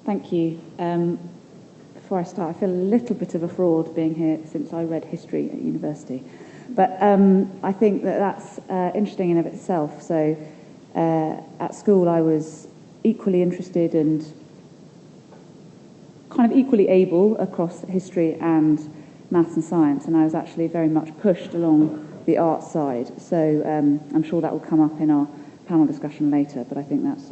Thank you. Before I start, I feel a little bit of a fraud being here since I read history at university. But I think that that's interesting in of itself. So at school I was equally interested and kind of equally able across history and maths and science, and I was actually very much pushed along the arts side. So I'm sure that will come up in our panel discussion later, but I think that's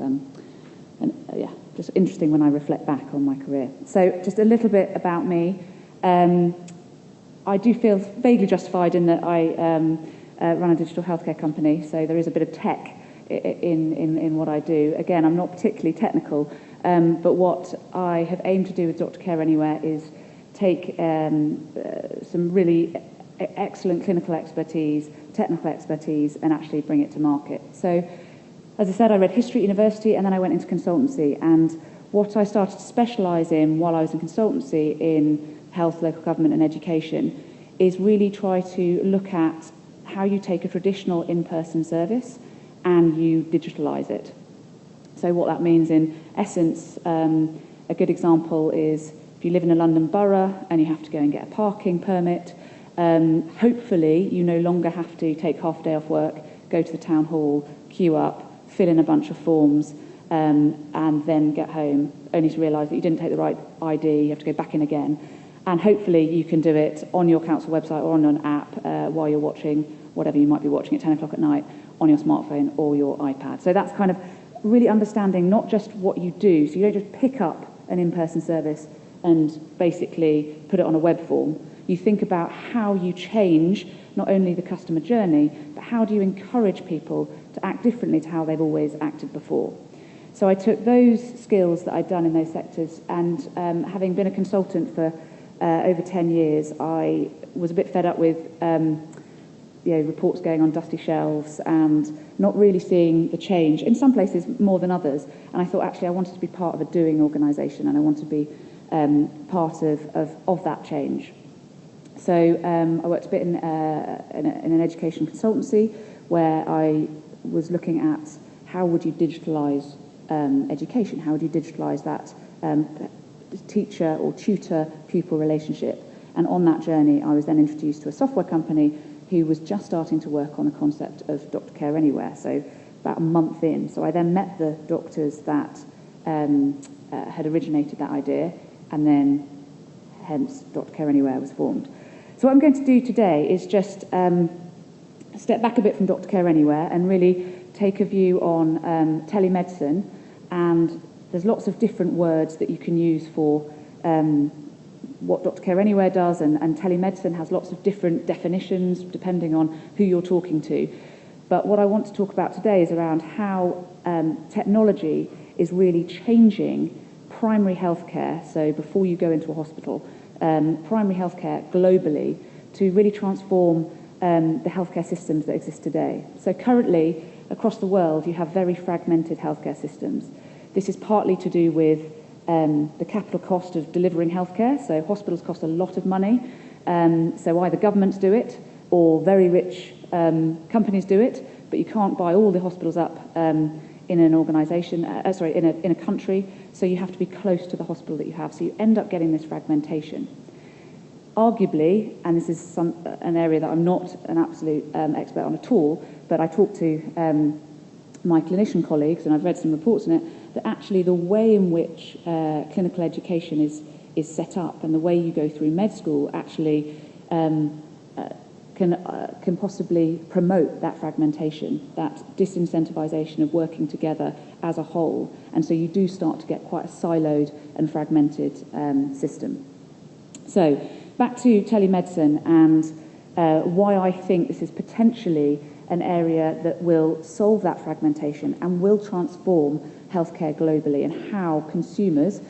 just interesting when I reflect back on my career. So just a little bit about me. I do feel vaguely justified in that I run a digital healthcare company, so there is a bit of tech in what I do. Again, I'm not particularly technical, but what I have aimed to do with Dr. Care Anywhere is take some really excellent clinical expertise, technical expertise, and actually bring it to market. So, as I said, I read history at university, and then I went into consultancy. And what I started to specialise in while I was in consultancy in health, local government, and education is really try to look at how you take a traditional in-person service and you digitalise it. So what that means in essence, a good example is if you live in a London borough and you have to go and get a parking permit, hopefully you no longer have to take half a day off work, go to the town hall, queue up, fill in a bunch of forms, and then get home, only to realise that you didn't take the right ID, you have to go back in again. And hopefully you can do it on your council website or on an app while you're watching whatever you might be watching at 10 o'clock at night on your smartphone or your iPad. So that's kind of really understanding not just what you do, so you don't just pick up an in-person service and basically put it on a web form. You think about how you change not only the customer journey, but how do you encourage people to act differently to how they've always acted before. So I took those skills that I'd done in those sectors, and having been a consultant for over 10 years, I was a bit fed up with reports going on dusty shelves and not really seeing the change, in some places more than others. And I thought, actually, I wanted to be part of a doing organisation, and I want to be part of that change. So I worked a bit in an education consultancy where I was looking at how would you digitalise education, how would you digitalise that teacher or tutor-pupil relationship. And on that journey, I was then introduced to a software company who was just starting to work on the concept of Dr. Care Anywhere, so about a month in. So I then met the doctors that had originated that idea, and then hence Dr. Care Anywhere was formed. So what I'm going to do today is just step back a bit from Dr. Care Anywhere and really take a view on telemedicine. And there's lots of different words that you can use for what Dr. Care Anywhere does, and telemedicine has lots of different definitions depending on who you're talking to. But what I want to talk about today is around how technology is really changing primary healthcare, so before you go into a hospital, primary healthcare globally, to really transform the healthcare systems that exist today. So currently, across the world, you have very fragmented healthcare systems. This is partly to do with the capital cost of delivering healthcare. So hospitals cost a lot of money. So either governments do it or very rich companies do it, but you can't buy all the hospitals up in an organisation, in a country. So you have to be close to the hospital that you have. So you end up getting this fragmentation. Arguably, and this is an area that I'm not an absolute expert on at all, but I talk to my clinician colleagues, and I've read some reports on it, that actually the way in which clinical education is set up and the way you go through med school actually can possibly promote that fragmentation, that disincentivization of working together as a whole. And so you do start to get quite a siloed and fragmented system. So back to telemedicine and why I think this is potentially an area that will solve that fragmentation and will transform healthcare globally, and how consumers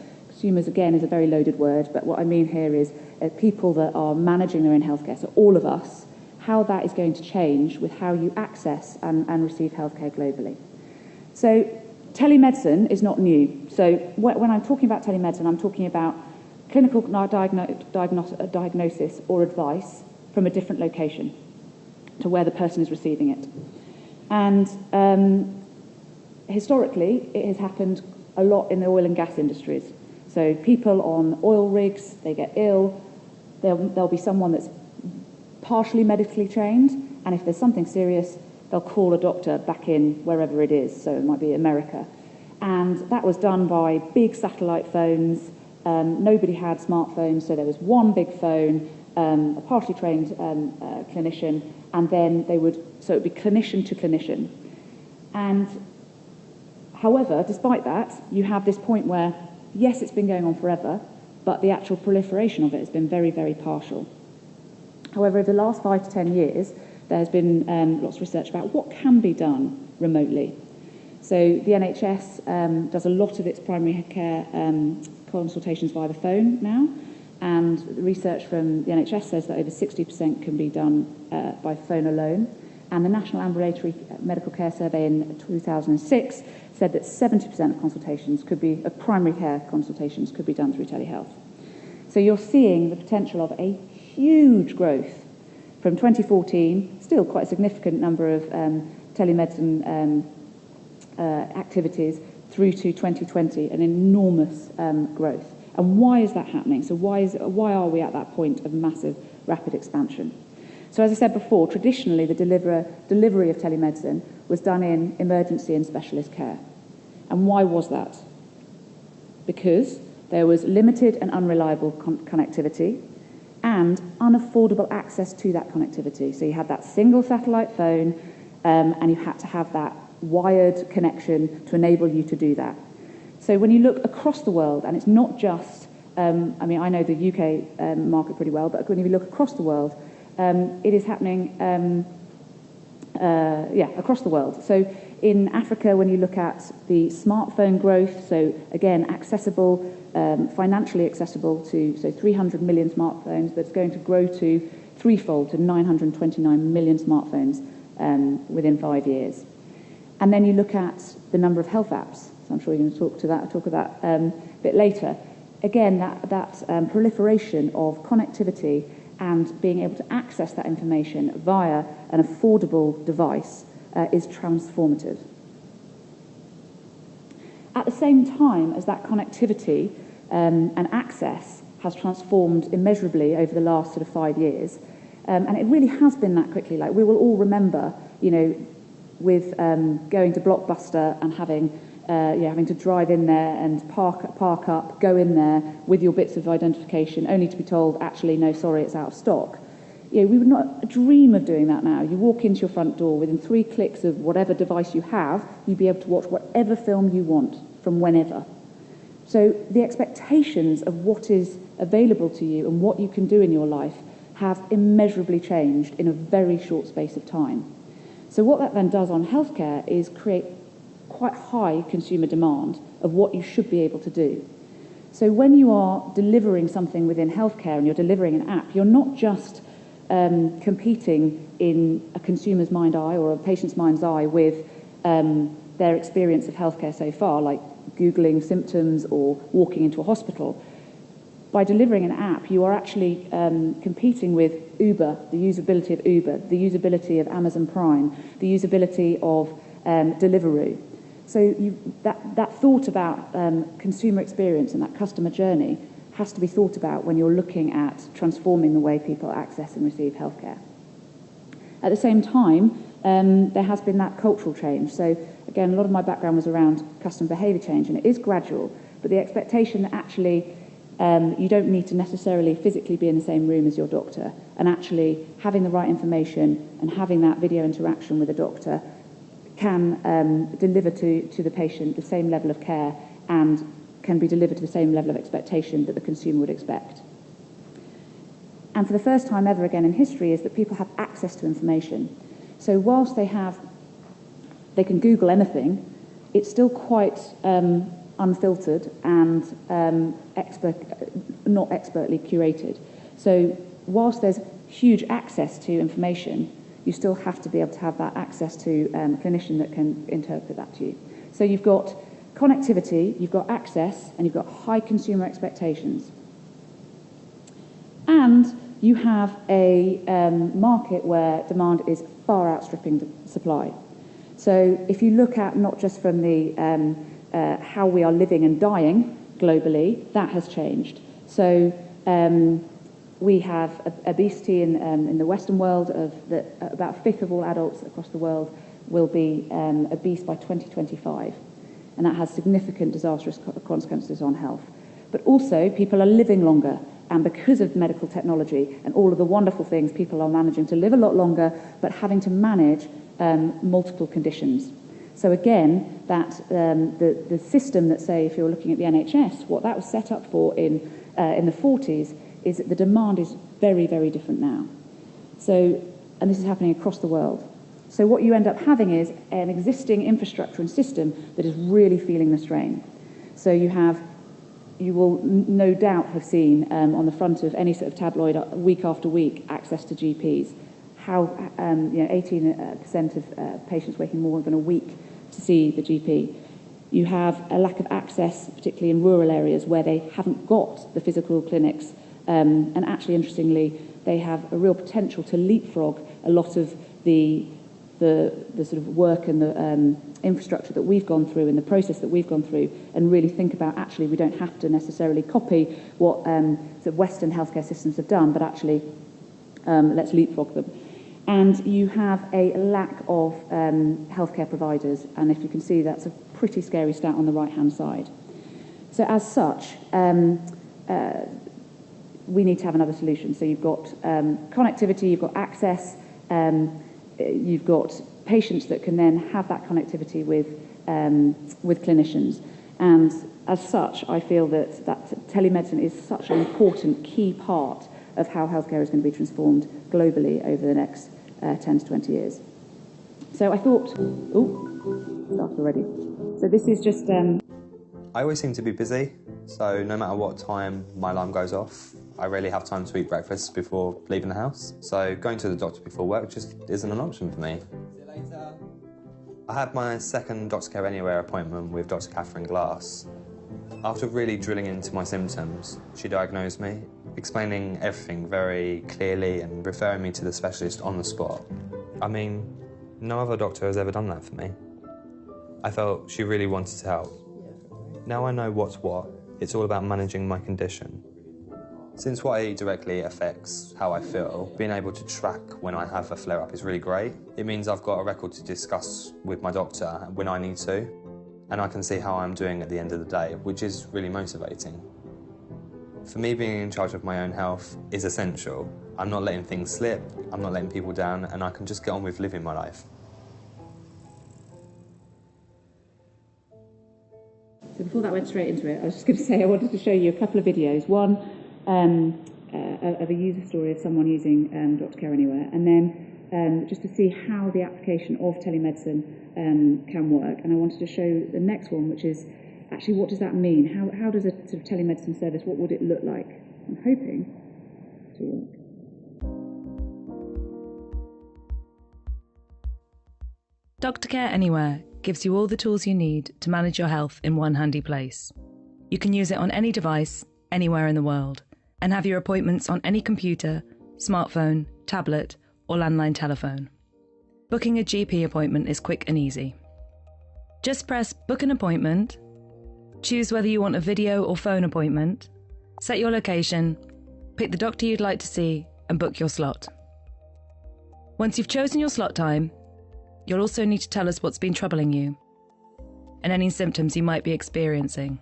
again is a very loaded word, but what I mean here is people that are managing their own healthcare, so all of us, how that is going to change with how you access and receive healthcare globally. So telemedicine is not new. So when I'm talking about telemedicine, I'm talking about clinical diagnosis or advice from a different location to where the person is receiving it. And historically, it has happened a lot in the oil and gas industries. So people on oil rigs, they get ill, there'll be someone that's partially medically trained, and if there's something serious, they'll call a doctor back in wherever it is, so it might be America. And that was done by big satellite phones. Nobody had smartphones, so there was one big phone, a partially trained clinician, and then so it would be clinician to clinician. And however, despite that, you have this point where, yes, it's been going on forever, but the actual proliferation of it has been very, very partial. However, over the last 5 to 10 years, there's been lots of research about what can be done remotely. So the NHS does a lot of its primary care consultations via the phone now, and the research from the NHS says that over 60% can be done by phone alone. And the National Ambulatory Medical Care Survey in 2006 said that 70% of consultations of primary care consultations could be done through telehealth. So you're seeing the potential of a huge growth from 2014, still quite a significant number of telemedicine activities, through to 2020, an enormous growth. And why is that happening? So why are we at that point of massive, rapid expansion? So as I said before, traditionally the delivery of telemedicine was done in emergency and specialist care. And why was that? Because there was limited and unreliable connectivity and unaffordable access to that connectivity. So you had that single satellite phone and you had to have that wired connection to enable you to do that. So when you look across the world, and it's not just, I know the UK market pretty well, but when you look across the world, it is happening, across the world. So in Africa, when you look at the smartphone growth, so again, accessible, financially accessible to, 300 million smartphones, that's going to grow to threefold to 929 million smartphones within 5 years. And then you look at the number of health apps. So I'm sure you're going to talk of that a bit later. Again, that proliferation of connectivity and being able to access that information via an affordable device is transformative. At the same time as that connectivity and access has transformed immeasurably over the last 5 years, and it really has been that quickly. Like, we will all remember, with going to Blockbuster and having to drive in there and park up, go in there with your bits of identification, only to be told, actually, no, sorry, it's out of stock. We would not dream of doing that now. You walk into your front door, within 3 clicks of whatever device you have, you'd be able to watch whatever film you want from whenever. So the expectations of what is available to you and what you can do in your life have immeasurably changed in a very short space of time. So what that then does on healthcare is create quite high consumer demand of what you should be able to do. So when you are delivering something within healthcare and you're delivering an app, you're not just competing in a consumer's mind's eye or a patient's mind's eye with their experience of healthcare so far, like Googling symptoms or walking into a hospital. By delivering an app, you are actually competing with Uber, the usability of Uber, the usability of Amazon Prime, the usability of Deliveroo. So that thought about consumer experience and that customer journey has to be thought about when you're looking at transforming the way people access and receive healthcare. At the same time, there has been that cultural change. So again, a lot of my background was around customer behaviour change, and it is gradual, but the expectation that actually you don't need to necessarily physically be in the same room as your doctor, and actually having the right information and having that video interaction with a doctor can deliver to the patient the same level of care and can be delivered to the same level of expectation that the consumer would expect. And for the first time ever again in history is that people have access to information. So whilst they can Google anything, it's still quite unfiltered and not expertly curated. So whilst there's huge access to information, you still have to be able to have that access to a clinician that can interpret that to you. So you've got connectivity, you've got access, and you've got high consumer expectations. And you have a market where demand is far outstripping supply. So if you look at not just from the how we are living and dying globally. That has changed. So we have obesity in the Western world that about a fifth of all adults across the world will be obese by 2025. And that has significant disastrous consequences on health. But also, people are living longer. And because of medical technology and all of the wonderful things, people are managing to live a lot longer, but having to manage multiple conditions. So again, that the system that, say, if you're looking at the NHS, what that was set up for in the 40s is that the demand is very, very different now. So, and this is happening across the world. So what you end up having is an existing infrastructure and system that is really feeling the strain. So you will no doubt have seen on the front of any sort of tabloid week after week access to GPs. How 18% of patients waiting more than a week to see the GP. You have a lack of access, particularly in rural areas where they haven't got the physical clinics. And actually, interestingly, they have a real potential to leapfrog a lot of the sort of work and the infrastructure that we've gone through and the process that we've gone through, and really think about, actually, we don't have to necessarily copy what sort of Western healthcare systems have done, but actually let's leapfrog them. And you have a lack of healthcare providers, and if you can see, that's a pretty scary stat on the right-hand side. So as such, we need to have another solution. So you've got connectivity, you've got access, you've got patients that can then have that connectivity with clinicians. And as such, I feel that telemedicine is such an important key part of how healthcare is going to be transformed globally over the next 10 to 20 years. So I thought, started already. So this is just... I always seem to be busy, so no matter what time my alarm goes off, I rarely have time to eat breakfast before leaving the house. So going to the doctor before work just isn't an option for me. See you later. I had my second Doctor Care Anywhere appointment with Dr. Catherine Glass. After really drilling into my symptoms, she diagnosed me, explaining everything very clearly and referring me to the specialist on the spot. I mean, no other doctor has ever done that for me. I felt she really wanted to help. Now I know what's what, it's all about managing my condition. Since what I eat directly affects how I feel, being able to track when I have a flare-up is really great. It means I've got a record to discuss with my doctor when I need to, and I can see how I'm doing at the end of the day, which is really motivating. For me, being in charge of my own health is essential. I'm not letting things slip, I'm not letting people down, and I can just get on with living my life. So before that went straight into it, I was just going to say I wanted to show you a couple of videos. One of a user story of someone using Doctor Care Anywhere, and then just to see how the application of telemedicine can work. And I wanted to show the next one, which is actually, what does that mean? How does a sort of telemedicine service, what would it look like? I'm hoping to work. Doctor Care Anywhere gives you all the tools you need to manage your health in one handy place. You can use it on any device, anywhere in the world, and have your appointments on any computer, smartphone, tablet, or landline telephone. Booking a GP appointment is quick and easy. Just press Book an Appointment, choose whether you want a video or phone appointment, set your location, pick the doctor you'd like to see, and book your slot. Once you've chosen your slot time, you'll also need to tell us what's been troubling you and any symptoms you might be experiencing.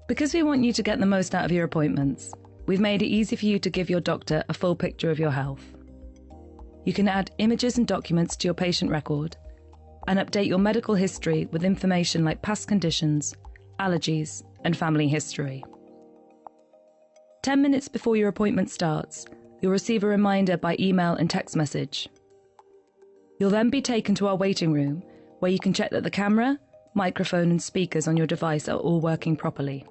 Because we want you to get the most out of your appointments, we've made it easy for you to give your doctor a full picture of your health. You can add images and documents to your patient record and update your medical history with information like past conditions, allergies, and family history. 10 minutes before your appointment starts, you'll receive a reminder by email and text message. You'll then be taken to our waiting room, where you can check that the camera, microphone and speakers on your device are all working properly.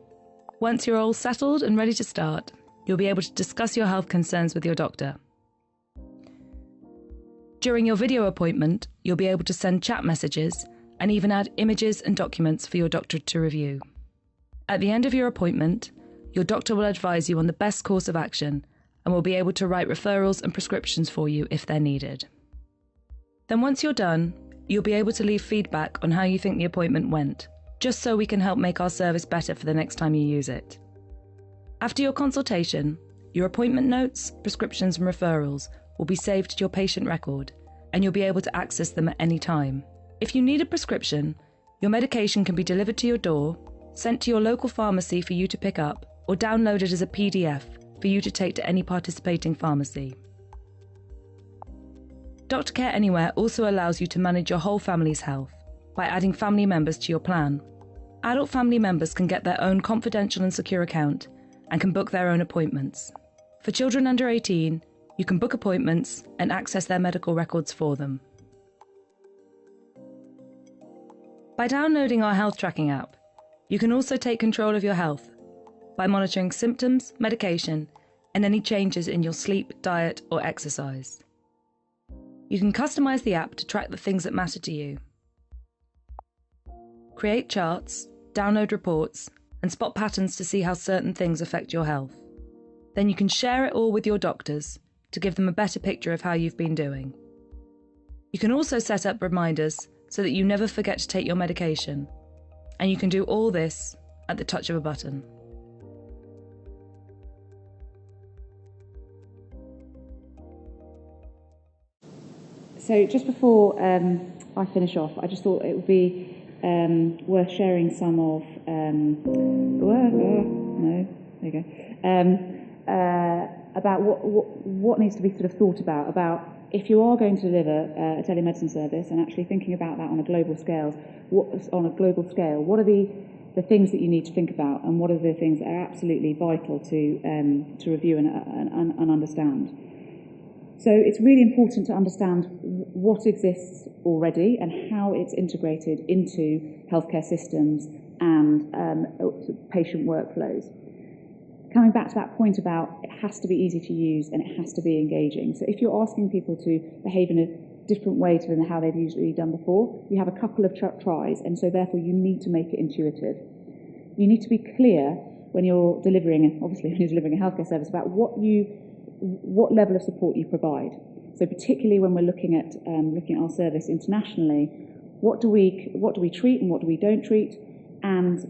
Once you're all settled and ready to start, you'll be able to discuss your health concerns with your doctor. During your video appointment, you'll be able to send chat messages and even add images and documents for your doctor to review. At the end of your appointment, your doctor will advise you on the best course of action and will be able to write referrals and prescriptions for you if they're needed. Then once you're done, you'll be able to leave feedback on how you think the appointment went, just so we can help make our service better for the next time you use it. After your consultation, your appointment notes, prescriptions and referrals will be saved to your patient record, and you'll be able to access them at any time. If you need a prescription, your medication can be delivered to your door, sent to your local pharmacy for you to pick up, or downloaded as a PDF for you to take to any participating pharmacy. Doctor Care Anywhere also allows you to manage your whole family's health by adding family members to your plan. Adult family members can get their own confidential and secure account and can book their own appointments. For children under 18, you can book appointments and access their medical records for them. By downloading our health tracking app, you can also take control of your health by monitoring symptoms, medication, and any changes in your sleep, diet, or exercise. You can customize the app to track the things that matter to you. Create charts, download reports, and spot patterns to see how certain things affect your health. Then you can share it all with your doctors to give them a better picture of how you've been doing. You can also set up reminders so that you never forget to take your medication, and you can do all this at the touch of a button. So just before I finish off, I just thought it would be worth sharing some of about what needs to be sort of thought about if you are going to deliver a telemedicine service, and actually thinking about that on a global scale. What are the things that you need to think about, and what are the things that are absolutely vital to review and understand? So it's really important to understand what exists already and how it's integrated into healthcare systems and patient workflows. Coming back to that point about it has to be easy to use and it has to be engaging. So if you're asking people to behave in a different way to how they've usually done before, you have a couple of tries, and so therefore you need to make it intuitive. You need to be clear when you're delivering a healthcare service about what level of support you provide. So particularly when we're looking at our service internationally, what do we treat and what do we don't treat, and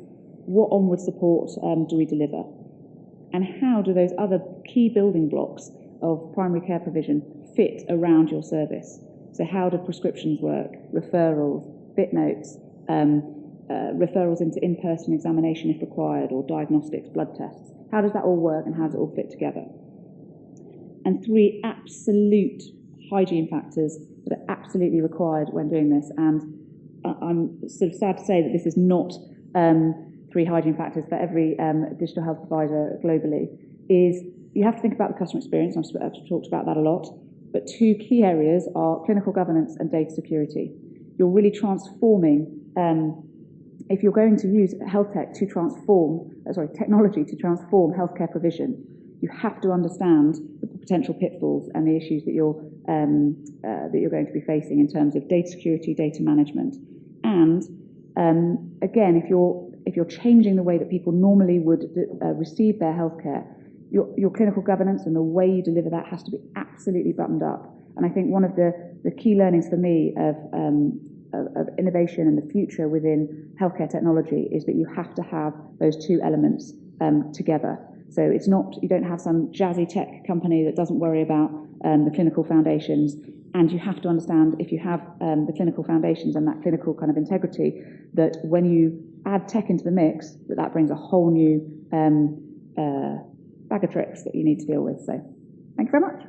what onward support do we deliver? And how do those other key building blocks of primary care provision fit around your service? So how do prescriptions work, referrals, fit notes, referrals into in-person examination if required, or diagnostics, blood tests? How does that all work and how does it all fit together? And 3 absolute hygiene factors that are absolutely required when doing this. And I'm sort of sad to say that this is not 3 hygiene factors for every digital health provider globally. Is you have to think about the customer experience. I've talked about that a lot. But 2 key areas are clinical governance and data security. You're really transforming, if you're going to use technology to transform healthcare provision, you have to understand the potential pitfalls and the issues that you're going to be facing in terms of data security, data management. And again, if you're changing the way that people normally would receive their healthcare, your clinical governance and the way you deliver that has to be absolutely buttoned up. And I think one of the key learnings for me of innovation in the future within healthcare technology is that you have to have those 2 elements together. So it's not, you don't have some jazzy tech company that doesn't worry about the clinical foundations, and you have to understand, if you have the clinical foundations and that clinical kind of integrity, that when you add tech into the mix, that brings a whole new bag of tricks that you need to deal with. So thank you very much.